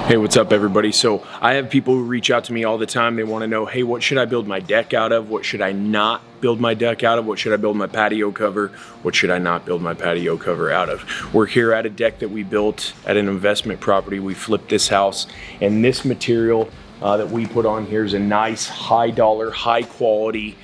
Hey, what's up everybody? So I have people who reach out to me all the time. They want to know, hey, what should I build my deck out of? What should I not build my deck out of? What should I build my patio cover? What should I not build my patio cover out of? We're here at a deck that we built at an investment property. We flipped this house, and this material that we put on here is a nice high dollar, high quality,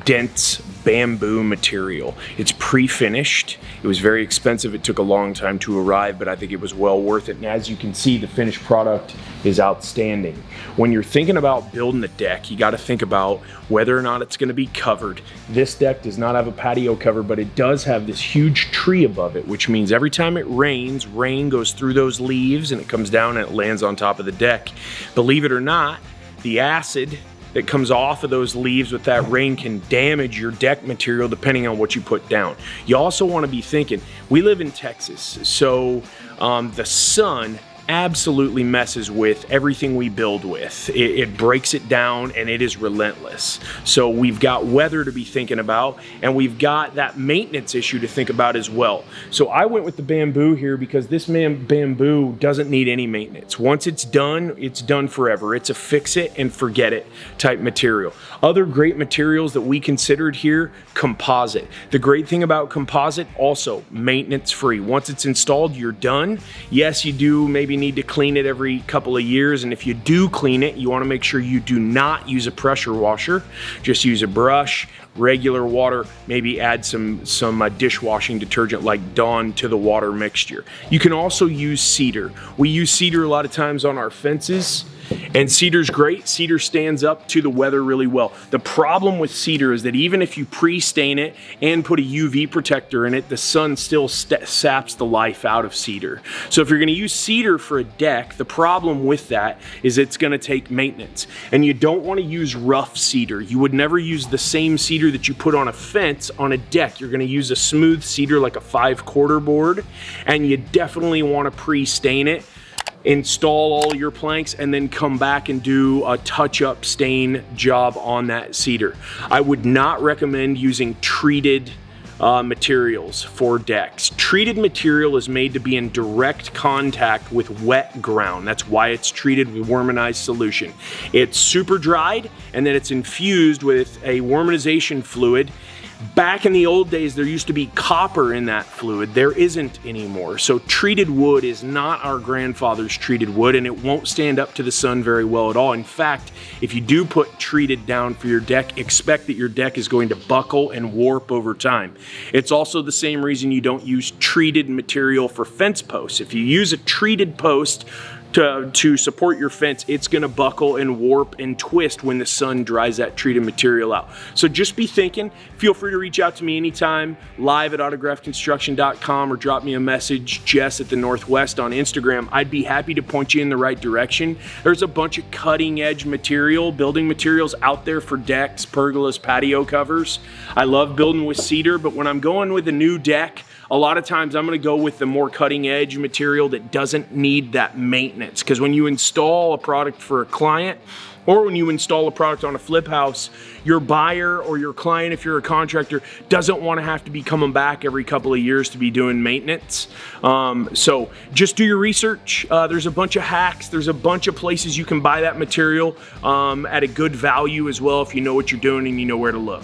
dense bamboo material. It's pre-finished. It was very expensive. It took a long time to arrive, but I think it was well worth it. And as you can see, the finished product is outstanding. When you're thinking about building a deck, you got to think about whether or not it's going to be covered. This deck does not have a patio cover, but it does have this huge tree above it, which means every time it rains, rain goes through those leaves and it comes down and it lands on top of the deck. Believe it or not, the acid that comes off of those leaves with that rain can damage your deck material depending on what you put down. You also want to be thinking, we live in Texas, so the sun absolutely messes with everything we build with. It breaks it down and it is relentless. So we've got weather to be thinking about, and we've got that maintenance issue to think about as well. So I went with the bamboo here because this bamboo doesn't need any maintenance. Once it's done forever. It's a fix it and forget it type material. Other great materials that we considered here, composite. The great thing about composite, also maintenance free. Once it's installed, you're done. Yes, you do maybe need to clean it every couple of years, and if you do clean it, you want to make sure you do not use a pressure washer. Just use a brush, regular water, maybe add some dishwashing detergent like Dawn to the water mixture. You can also use cedar. We use cedar a lot of times on our fences, and cedar's great. Cedar stands up to the weather really well. The problem with cedar is that even if you pre-stain it and put a UV protector in it, the sun still saps the life out of cedar. So if you're going to use cedar for a deck, the problem with that is it's going to take maintenance. And you don't want to use rough cedar. You would never use the same cedar that you put on a fence on a deck. You're going to use a smooth cedar like a 5/4 board, and you definitely want to pre-stain it, install all your planks, and then come back and do a touch-up stain job on that cedar. I would not recommend using treated materials for decks. Treated material is made to be in direct contact with wet ground. That's why it's treated with worminized solution. It's super dried, and then it's infused with a worminization fluid. Back in the old days, there used to be copper in that fluid. There isn't anymore. So treated wood is not our grandfather's treated wood, and it won't stand up to the sun very well at all. In fact, if you do put treated down for your deck, expect that your deck is going to buckle and warp over time. It's also the same reason you don't use treated material for fence posts. If you use a treated post to support your fence, it's going to buckle and warp and twist when the sun dries that treated material out. So just be thinking. Feel free to reach out to me anytime, live at autographconstruction.com, or drop me a message, Jess at the Northwest on Instagram. I'd be happy to point you in the right direction. There's a bunch of cutting edge material, building materials out there for decks, pergolas, patio covers. I love building with cedar, but when I'm going with a new deck, a lot of times I'm going to go with the more cutting edge material that doesn't need that maintenance. Because when you install a product for a client, or when you install a product on a flip house, your buyer or your client, if you're a contractor, doesn't want to have to be coming back every couple of years to be doing maintenance. So just do your research. There's a bunch of hacks. There's a bunch of places you can buy that material at a good value as well if you know what you're doing and you know where to look.